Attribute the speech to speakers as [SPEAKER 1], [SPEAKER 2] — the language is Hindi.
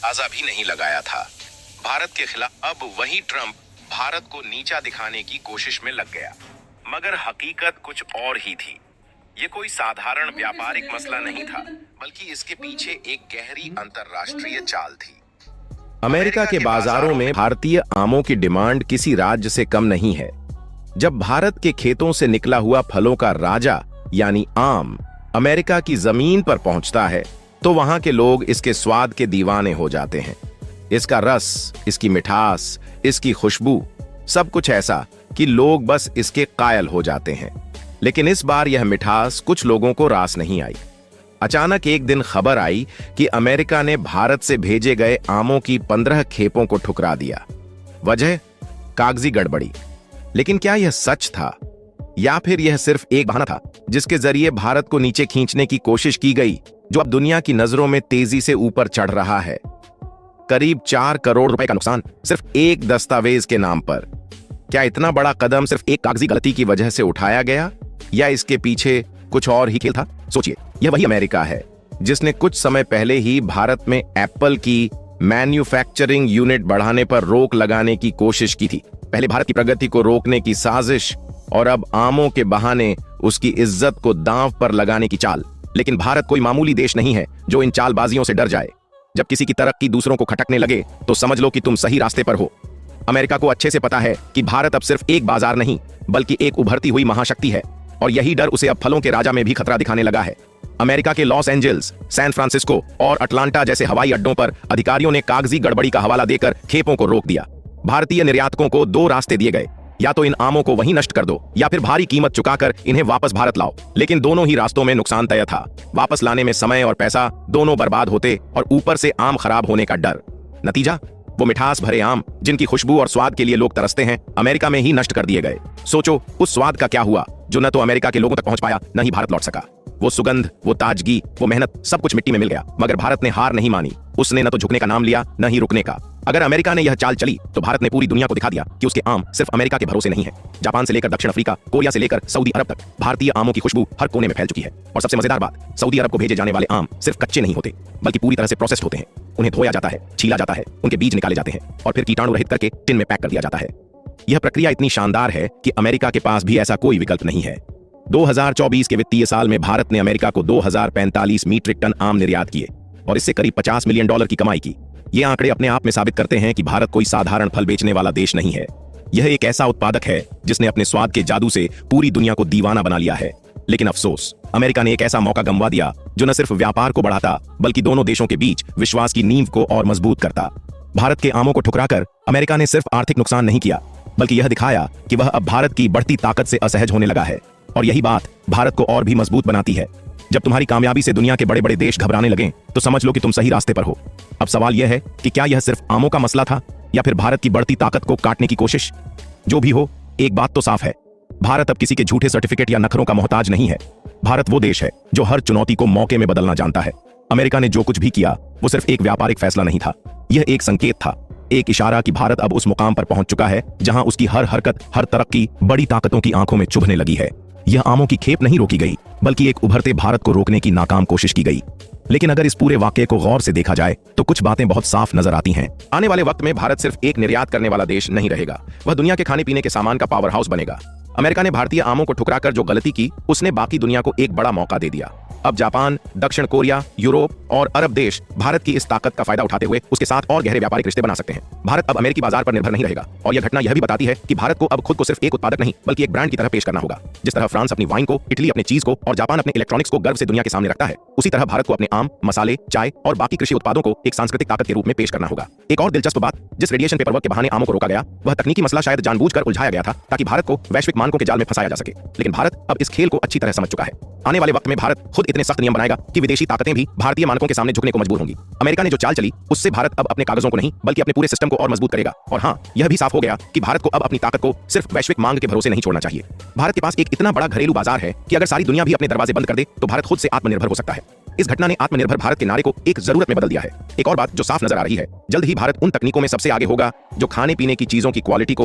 [SPEAKER 1] अंदाजा भी नहीं लगाया था। भारत के खिलाफ अब वही ट्रंप भारत को नीचा दिखाने की कोशिश में लग गया, मगर हकीकत कुछ और ही थी। ये कोई साधारण व्यापारिक मसला नहीं था, बल्कि इसके पीछे एक गहरी अंतरराष्ट्रीय चाल थी।
[SPEAKER 2] अमेरिका के बाजारों में भारतीय आमों की डिमांड किसी राज्य से कम नहीं है। जब भारत के खेतों से निकला हुआ फलों का राजा यानी आम अमेरिका की जमीन पर पहुंचता है, तो वहां के लोग इसके स्वाद के दीवाने हो जाते हैं। इसका रस, इसकी मिठास, इसकी खुशबू, सब कुछ ऐसा कि लोग बस इसके कायल हो जाते हैं। लेकिन इस बार यह मिठास कुछ लोगों को रास नहीं आई। अचानक एक दिन खबर आई कि अमेरिका ने भारत से भेजे गए आमों की 15 खेपों को ठुकरा दिया। वजह कागजी गड़बड़ी। लेकिन क्या यह सच था या फिर यह सिर्फ एक बहाना था जिसके जरिए भारत को नीचे खींचने की कोशिश की गई, जो अब दुनिया की नजरों में तेजी से ऊपर चढ़ रहा है? करीब 4 करोड़ रुपए का नुकसान सिर्फ एक दस्तावेज के नाम पर। क्या इतना बड़ा कदम सिर्फ एक कागजी गलती की वजह से उठाया गया, या इसके पीछे कुछ और ही खेल था? सोचिए, यह वही अमेरिका है जिसने कुछ समय पहले ही भारत में एप्पल की मैन्युफैक्चरिंग यूनिट बढ़ाने पर रोक लगाने की कोशिश की थी। पहले भारत की प्रगति को रोकने की साजिश, और अब आमों के बहाने उसकी इज्जत को दांव पर लगाने की चाल। लेकिन भारत कोई मामूली देश नहीं है जो इन चालबाजियों से डर जाए। जब किसी की तरक्की दूसरों को खटकने लगे तो समझ लो कि तुम सही रास्ते पर हो। अमेरिका को अच्छे से पता है कि भारत अब सिर्फ एक बाजार नहीं, बल्कि एक उभरती हुई महाशक्ति है, और यही डर उसे अब फलों के राजा में भी खतरा दिखाने लगा है। अमेरिका के लॉस एंजल्स, सैन फ्रांसिस्को और अटलांटा जैसे हवाई अड्डों पर अधिकारियों ने कागजी गड़बड़ी का हवाला देकर खेपों को रोक दिया। भारतीय निर्यातकों को 2 रास्ते दिए गए, या तो इन आमों को वहीं नष्ट कर दो या फिर भारी कीमत चुकाकर इन्हें वापस भारत लाओ। लेकिन दोनों ही रास्तों में नुकसान तय था। वापस लाने में समय और पैसा दोनों बर्बाद होते, और ऊपर से आम खराब होने का डर। नतीजा, वो मिठास भरे आम जिनकी खुशबू और स्वाद के लिए लोग तरसते हैं, अमेरिका में ही नष्ट कर दिए गए। सोचो, उस स्वाद का क्या हुआ जो न तो अमेरिका के लोगों तक पहुंच पाया, न ही भारत लौट सका। वो सुगंध, वो ताजगी, वो मेहनत, सब कुछ मिट्टी में मिल गया। मगर भारत ने हार नहीं मानी। उसने न तो झुकने का नाम लिया, न ही रुकने का। अगर अमेरिका ने यह चाल चली तो भारत ने पूरी दुनिया को दिखा दिया कि उसके आम सिर्फ अमेरिका के भरोसे नहीं है। जापान से लेकर दक्षिण अफ्रीका, कोरिया से लेकर सऊदी अरब तक भारतीय आमों की खुशबू हर कोने में फैल चुकी है। और सबसे मजेदार बात, सऊदी अरब को भेजे जाने वाले आम सिर्फ कच्चे नहीं होते, बल्कि पूरी तरह से प्रोसेस्ड होते हैं। उन्हें धोया जाता है, छीला जाता है, उनके बीज निकाले जाते हैं और फिर कीटाणु रहित करके टिन में पैक कर दिया जाता है। यह प्रक्रिया इतनी शानदार है कि अमेरिका के पास भी ऐसा कोई विकल्प नहीं है। 2024 के वित्तीय साल में भारत ने अमेरिका को 2045 मीट्रिक टन आम निर्यात किए और इससे करीब $50 मिलियन की कमाई की। ये आंकड़े अपने आप में साबित करते हैं कि भारत कोई साधारण फल बेचने वाला देश नहीं है। यह एक ऐसा उत्पादक है जिसने अपने स्वाद के जादू से पूरी दुनिया को दीवाना बना लिया है। लेकिन अफसोस, अमेरिका ने एक ऐसा मौका गंवा दिया जो न सिर्फ व्यापार को बढ़ाता, बल्कि दोनों देशों के बीच विश्वास की नींव को और मजबूत करता। भारत के आमों को ठुकराकर अमेरिका ने सिर्फ आर्थिक नुकसान नहीं किया, बल्कि यह दिखाया कि वह अब भारत की बढ़ती ताकत से असहज होने लगा है। और यही बात भारत को और भी मजबूत बनाती है। जब तुम्हारी कामयाबी से दुनिया के बड़े बड़े देश घबराने लगें, तो समझ लो कि तुम सही रास्ते पर हो। अब सवाल यह है कि क्या यह सिर्फ आमों का मसला था, या फिर भारत की बढ़ती ताकत को काटने की कोशिश? जो भी हो, एक बात तो साफ है, भारत अब किसी के झूठे सर्टिफिकेट या नखरों का मोहताज नहीं है। भारत वो देश है जो हर चुनौती को मौके में बदलना जानता है। अमेरिका ने जो कुछ भी किया वो सिर्फ एक व्यापारिक फैसला नहीं था, यह एक संकेत था, एक इशारा कि भारत अब उस मुकाम पर पहुंच चुका है जहां उसकी हर हरकत, हर तरक्की बड़ी ताकतों की आंखों में चुभने लगी है। यह आमों की खेप नहीं रोकी गई, बल्कि एक उभरते भारत को रोकने की नाकाम कोशिश की गई। लेकिन अगर इस पूरे वाकये को गौर से देखा जाए तो कुछ बातें बहुत साफ नजर आती हैं। आने वाले वक्त में भारत सिर्फ एक निर्यात करने वाला देश नहीं रहेगा, वह दुनिया के खाने पीने के सामान का पावर हाउस बनेगा। अमेरिका ने भारतीय आमों को ठुकराकर जो गलती की, उसने बाकी दुनिया को एक बड़ा मौका दे दिया। अब जापान, दक्षिण कोरिया, यूरोप और अरब देश भारत की इस ताकत का फायदा उठाते हुए उसके साथ और गहरे व्यापारिक रिश्ते बना सकते हैं। भारत अब अमेरिकी बाजार पर निर्भर नहीं रहेगा, और यह घटना यह भी बताती है कि भारत को अब खुद को सिर्फ एक उत्पादक नहीं, बल्कि एक ब्रांड की तरह पेश करना होगा। जिस तरह फ्रांस अपनी वाइन को, इटली अपने चीज को और जापान अपने इलेक्ट्रॉनिक्स को गर्व से दुनिया के सामने रखता है, उसी तरह भारत को अपने आम, मसाले, चाय और बाकी कृषि उत्पादों को एक सांस्कृतिक ताकत के रूप में पेश करना होगा। एक और दिलचस्प बात, जिस रेडिएशन पेपरवर्क के बहाने आमों को रोका गया, वह तकनीकी मसला शायद जानबूझकर उलझाया गया था ताकि भारत को वैश्विक मानकों के जाल में फंसाया जा सके। लेकिन भारत अब इस खेल को अच्छी तरह समझ चुका है। आने वाले वक्त में भारत खुद इतने सख्त नियम बनाएगा कि विदेशी ताकतें भी भारतीय मानकों के सामने झुकने को मजबूर होंगी। अमेरिका ने जो चाल चली, उससे भारत अब अपने कागजों को नहीं, बल्कि अपने पूरे सिस्टम को और मजबूत करेगा। और हाँ, यह भी साफ हो गया कि भारत को अब अपनी ताकत को सिर्फ वैश्विक मांग के भरोसे नहीं छोड़ना चाहिए। भारत के पास एक इतना बड़ा घरेलू बाजार है कि अगर सारी दुनिया भी अपने दरवाजे बंद कर दे तो भारत खुद से आत्मनिर्भर हो सकता है। इस घटना ने आत्मनिर्भर भारत के नारे को एक जरूरत में बदल दिया है। एक और बात जो साफ नजर आ रही है, जल्द ही भारत उन तकनीकों में सबसे आगे होगा जो खाने पीने की चीजों की क्वालिटी को